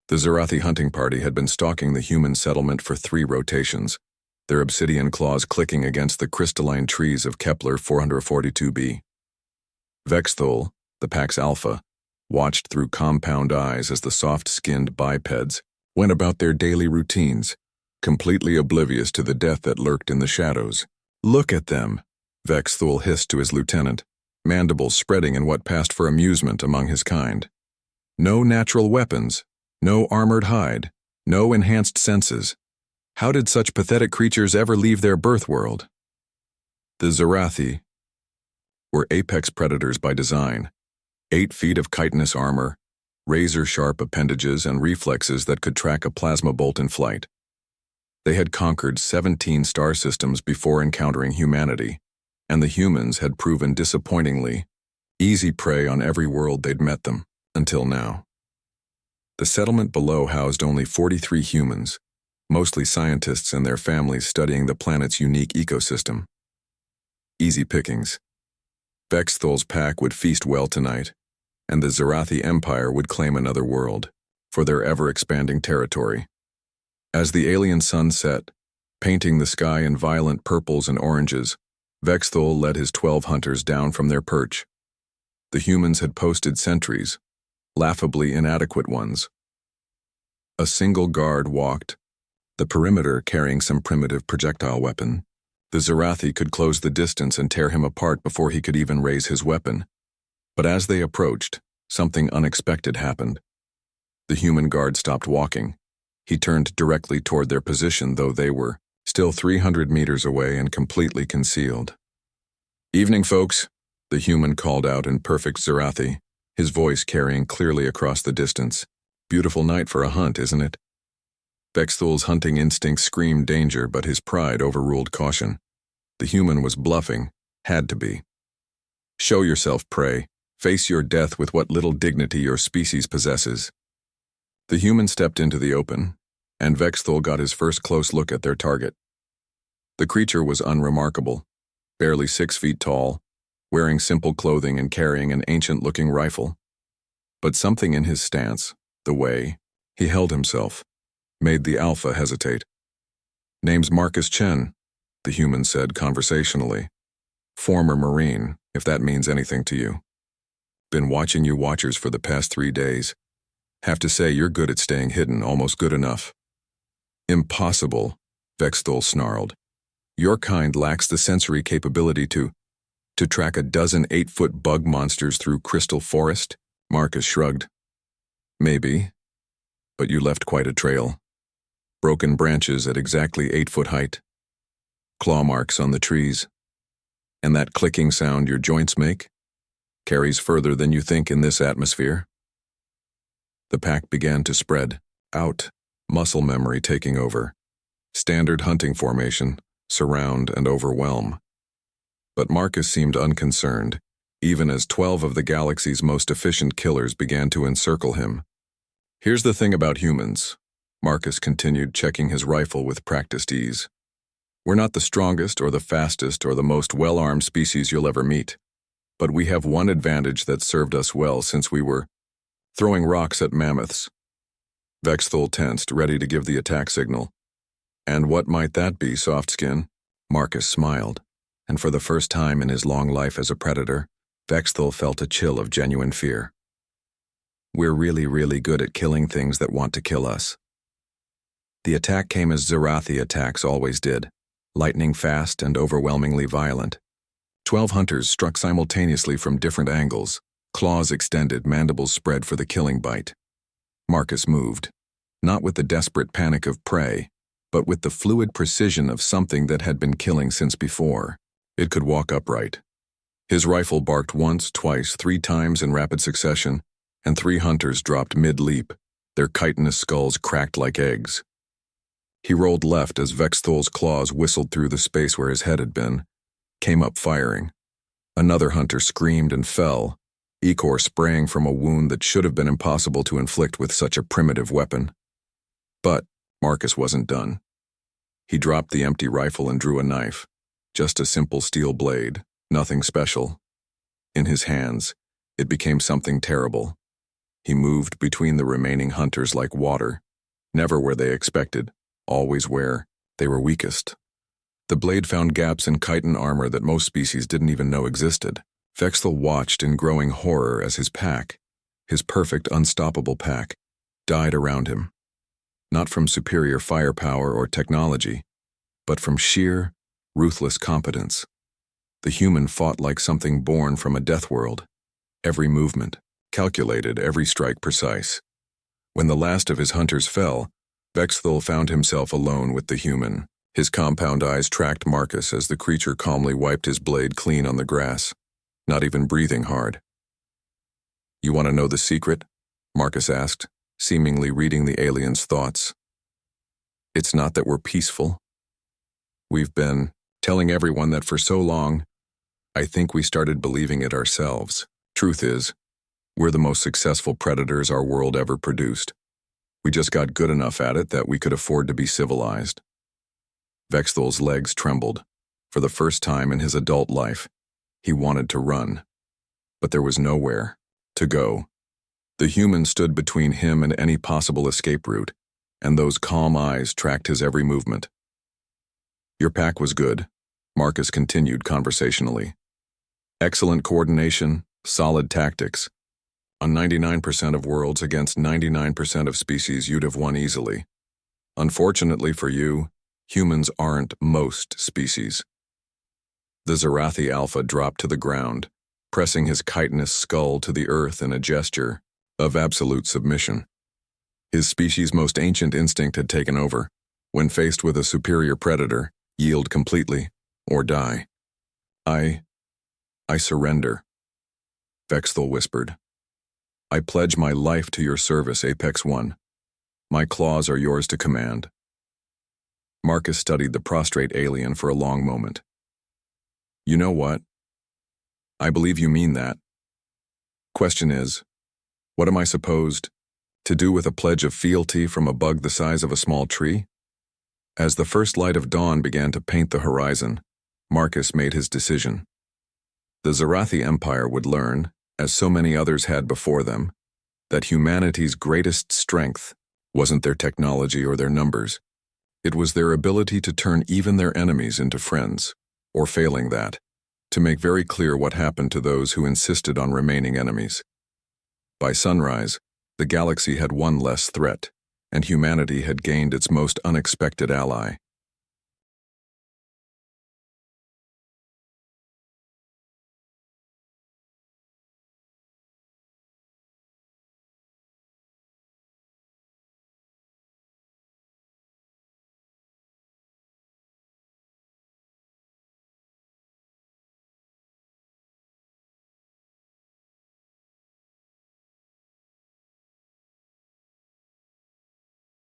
The Zarathi hunting party had been stalking the human settlement for 3 rotations, their obsidian claws clicking against the crystalline trees of Kepler 442b. Vexthul, the pack's alpha, watched through compound eyes as the soft-skinned bipeds went about their daily routines, completely oblivious to the death that lurked in the shadows. "Look at them," Vexthul hissed to his lieutenant, mandibles spreading in what passed for amusement among his kind. No natural weapons, no armored hide, no enhanced senses. How did such pathetic creatures ever leave their birth world? The Zarathi were apex predators by design, 8 feet of chitinous armor, razor-sharp appendages and reflexes that could track a plasma bolt in flight. They had conquered 17 star systems before encountering humanity, and the humans had proven disappointingly easy prey on every world they'd met them, until now. The settlement below housed only 43 humans, mostly scientists and their families studying the planet's unique ecosystem. Easy pickings. Vexthul's pack would feast well tonight, and the Zarathi Empire would claim another world, for their ever-expanding territory. As the alien sun set, painting the sky in violent purples and oranges, Vexthul led his 12 hunters down from their perch. The humans had posted sentries, laughably inadequate ones. A single guard walked, the perimeter carrying some primitive projectile weapon. The Zarathi could close the distance and tear him apart before he could even raise his weapon. But as they approached, something unexpected happened. The human guard stopped walking. He turned directly toward their position, though they were still 300 meters away and completely concealed. "Evening, folks," the human called out in perfect Zarathi, his voice carrying clearly across the distance. "Beautiful night for a hunt, isn't it?" Vexthul's hunting instinct screamed danger, but his pride overruled caution. The human was bluffing, had to be. "Show yourself, prey. Face your death with what little dignity your species possesses." The human stepped into the open, and Vexthul got his first close look at their target. The creature was unremarkable, barely 6 feet tall, wearing simple clothing and carrying an ancient-looking rifle. But something in his stance, the way he held himself, made the alpha hesitate. "Name's Marcus Chen," the human said conversationally. "Former Marine, if that means anything to you. Been watching you watchers for the past 3 days. Have to say you're good at staying hidden, almost good enough." "Impossible," Vexthul snarled. "Your kind lacks the sensory capability to track a dozen 8-foot bug monsters through crystal forest?" Marcus shrugged. "Maybe, but you left quite a trail. Broken branches at exactly 8-foot height. Claw marks on the trees. And that clicking sound your joints make carries further than you think in this atmosphere." The pack began to spread out, muscle memory taking over. Standard hunting formation, surround and overwhelm. But Marcus seemed unconcerned, even as 12 of the galaxy's most efficient killers began to encircle him. "Here's the thing about humans," Marcus continued, checking his rifle with practiced ease. "We're not the strongest or the fastest or the most well-armed species you'll ever meet. But we have one advantage that's served us well since we were throwing rocks at mammoths." Vexthul tensed, ready to give the attack signal. "And what might that be, Softskin?" Marcus smiled, and for the first time in his long life as a predator, Vexthul felt a chill of genuine fear. "We're really, really good at killing things that want to kill us." The attack came as Zarathi attacks always did, lightning fast and overwhelmingly violent. 12 hunters struck simultaneously from different angles, claws extended, mandibles spread for the killing bite. Marcus moved, not with the desperate panic of prey, but with the fluid precision of something that had been killing since before. It could walk upright. His rifle barked once, twice, 3 times in rapid succession, and 3 hunters dropped mid-leap, their chitinous skulls cracked like eggs. He rolled left as Vexthul's claws whistled through the space where his head had been, came up firing. Another hunter screamed and fell, ichor spraying from a wound that should have been impossible to inflict with such a primitive weapon. But Marcus wasn't done. He dropped the empty rifle and drew a knife, just a simple steel blade, nothing special. In his hands, it became something terrible. He moved between the remaining hunters like water, never where they expected, always where they were weakest. The blade found gaps in chitin armor that most species didn't even know existed. Vexthal watched in growing horror as his pack, his perfect, unstoppable pack, died around him. Not from superior firepower or technology, but from sheer, ruthless competence. The human fought like something born from a death world. Every movement, calculated, every strike precise. When the last of his hunters fell, Vexthal found himself alone with the human. His compound eyes tracked Marcus as the creature calmly wiped his blade clean on the grass, not even breathing hard. "You want to know the secret?" Marcus asked, seemingly reading the alien's thoughts. "It's not that we're peaceful. We've been telling everyone that for so long, I think we started believing it ourselves. Truth is, we're the most successful predators our world ever produced. We just got good enough at it that we could afford to be civilized." Vexthal's legs trembled. For the first time in his adult life, he wanted to run. But there was nowhere to go. The human stood between him and any possible escape route, and those calm eyes tracked his every movement. "Your pack was good," Marcus continued conversationally. "Excellent coordination, solid tactics. On 99% of worlds against 99% of species, you'd have won easily. Unfortunately for you, humans aren't most species." The Zarathi Alpha dropped to the ground, pressing his chitinous skull to the earth in a gesture of absolute submission. His species' most ancient instinct had taken over. When faced with a superior predator, yield completely or die. I surrender," Vexthal whispered. "I pledge my life to your service, Apex One. My claws are yours to command." Marcus studied the prostrate alien for a long moment. "You know what? I believe you mean that. Question is, what am I supposed to do with a pledge of fealty from a bug the size of a small tree?" As the first light of dawn began to paint the horizon, Marcus made his decision. The Zarathi Empire would learn, as so many others had before them, that humanity's greatest strength wasn't their technology or their numbers. It was their ability to turn even their enemies into friends, or failing that, to make very clear what happened to those who insisted on remaining enemies. By sunrise, the galaxy had one less threat, and humanity had gained its most unexpected ally.